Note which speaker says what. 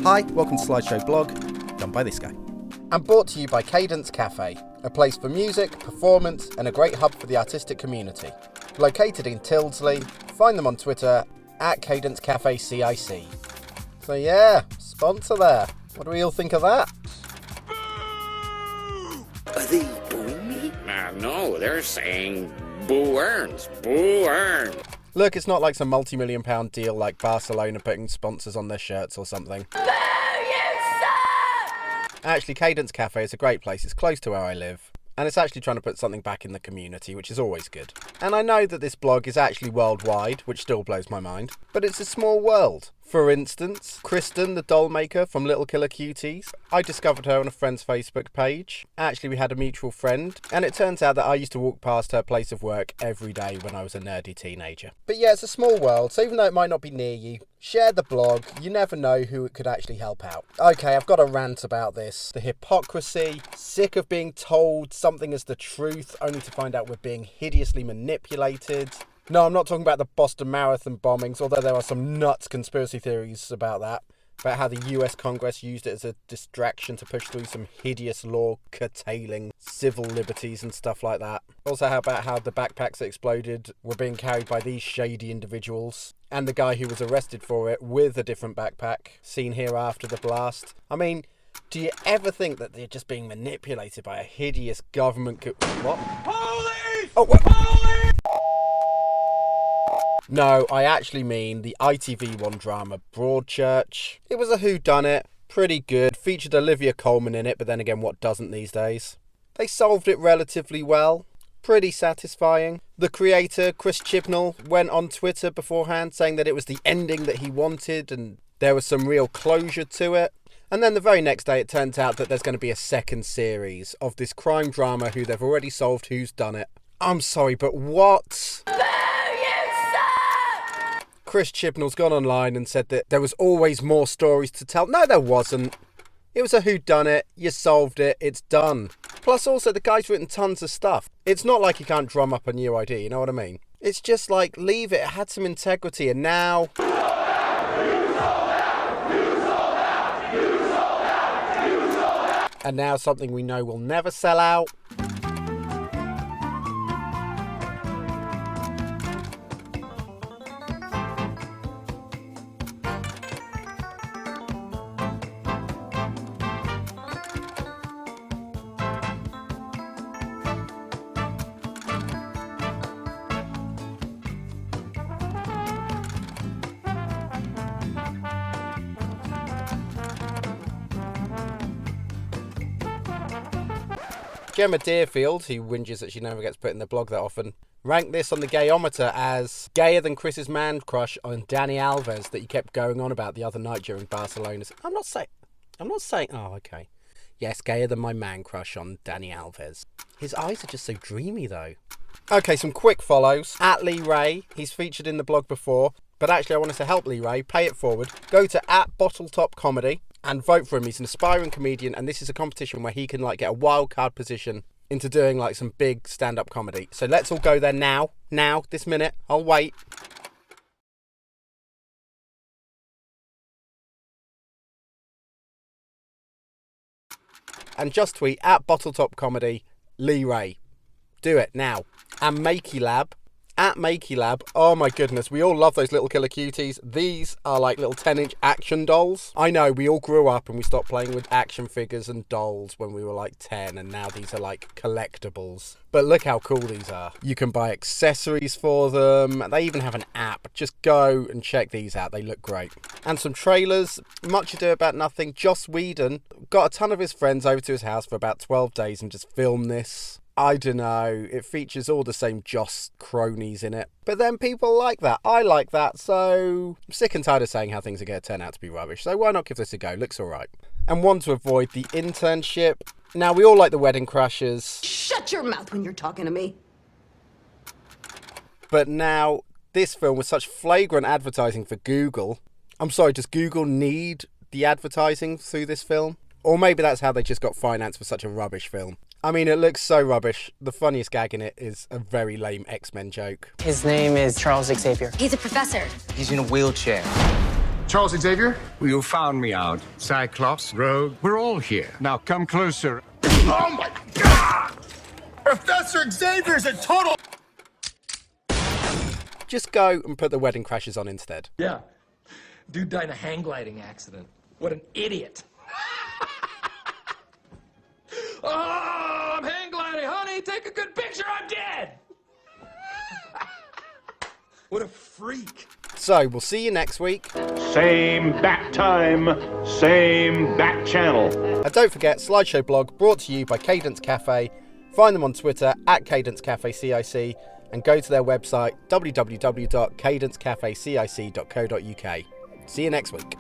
Speaker 1: Hi, welcome to Slideshow Blog, done by this guy. And brought to you by Cadence Cafe, a place for music, performance, and a great hub for the artistic community. Located in Tyldesley, find them on Twitter at Cadence Cafe CIC. So yeah, sponsor there. What do we all think of that?
Speaker 2: Are they booing me? No, they're saying boo earns. Boo earns.
Speaker 1: Look, it's not like some multi-million-pound deal like Barcelona putting sponsors on their shirts or something.
Speaker 3: Boo, you suck!
Speaker 1: Actually, Cadence Cafe is a great place. It's close to where I live. And it's actually trying to put something back in the community, which is always good. And I know that this blog is actually worldwide, which still blows my mind. But it's a small world. For instance, Kristen, the doll maker from Little Killer Cuties, I discovered her on a friend's Facebook page. Actually, we had a mutual friend, and it turns out that I used to walk past her place of work every day when I was a nerdy teenager. But yeah, it's a small world, so even though it might not be near you, share the blog. You never know who it could actually help out. Okay, I've got a rant about this. The hypocrisy, sick of being told something as the truth, only to find out we're being hideously manipulated. No, I'm not talking about the Boston Marathon bombings, although there are some nuts conspiracy theories about that. About how the US Congress used it as a distraction to push through some hideous law curtailing civil liberties and stuff like that. Also about how the backpacks that exploded were being carried by these shady individuals. And the guy who was arrested for it with a different backpack, seen here after the blast. I mean, do you ever think that they're just being manipulated by a hideous government what?
Speaker 4: Police!
Speaker 1: Oh, what?
Speaker 4: Police!
Speaker 1: No, I actually mean the ITV1 drama Broadchurch. It was a whodunit, pretty good, featured Olivia Colman in it, but then again, what doesn't these days? They solved it relatively well, pretty satisfying. The creator, Chris Chibnall, went on Twitter beforehand saying that it was the ending that he wanted and there was some real closure to it. And then the very next day it turns out that there's going to be a second series of this crime drama who they've already solved who's done it. I'm sorry, but what? Chris Chibnall's gone online and said that there was always more stories to tell. No, there wasn't. It was a whodunit, you solved it, it's done. Plus also, the guy's written tons of stuff. It's not like he can't drum up a new idea, you know what I mean? It's just like, leave it, it had some integrity, and now... And now something we know will never sell out. Gemma Deerfield, who whinges that she never gets put in the blog that often, ranked this on the Gayometer as gayer than Chris's man crush on Dani Alves that you kept going on about the other night during Barcelona's. I'm not saying, oh, okay. Yes, gayer than my man crush on Dani Alves. His eyes are just so dreamy, though. Okay, some quick follows. At Lee Ray, he's featured in the blog before, but actually I wanted to help Lee Ray, pay it forward. Go to @BottletopComedy and vote for him. He's an aspiring comedian, and this is a competition where he can get a wild card position into doing some big stand-up comedy. So let's all go there now, this minute. I'll wait. And just tweet @BottletopComedy, Lee Ray. Do it now. And Makey Lab. @Makey Lab, oh my goodness, we all love those Little Killer Cuties. These are like little 10-inch action dolls. I know, we all grew up and we stopped playing with action figures and dolls when we were 10, and now these are collectibles. But look how cool these are. You can buy accessories for them. They even have an app. Just go and check these out. They look great. And some trailers. Much Ado About Nothing. Joss Whedon got a ton of his friends over to his house for about 12 days and just filmed this. I don't know, it features all the same Joss cronies in it. But then people like that. I like that, so I'm sick and tired of saying how things are going to turn out to be rubbish. So why not give this a go? Looks alright. And one to avoid, The Internship. Now, we all like The Wedding Crashers.
Speaker 3: Shut your mouth when you're talking to me.
Speaker 1: But now, this film was such flagrant advertising for Google. I'm sorry, does Google need the advertising through this film? Or maybe that's how they just got finance for such a rubbish film. I mean, it looks so rubbish. The funniest gag in it is a very lame X-Men joke.
Speaker 5: His name is Charles Xavier.
Speaker 6: He's a professor.
Speaker 7: He's in a wheelchair.
Speaker 4: Charles Xavier?
Speaker 5: You found me out. Cyclops, Rogue, we're all here. Now come closer.
Speaker 4: Oh my God! Professor Xavier's a total...
Speaker 1: Just go and put the Wedding Crashers on instead.
Speaker 6: Yeah. Dude died in a hang gliding accident. What an idiot. Oh, I'm hang gliding, honey. Take a good picture. I'm dead. What a freak.
Speaker 1: So, we'll see you next week.
Speaker 7: Same bat time, same bat channel.
Speaker 1: And don't forget, Slideshow Blog brought to you by Cadence Cafe. Find them on Twitter at Cadence Cafe CIC and go to their website www.cadencecafecic.co.uk. See you next week.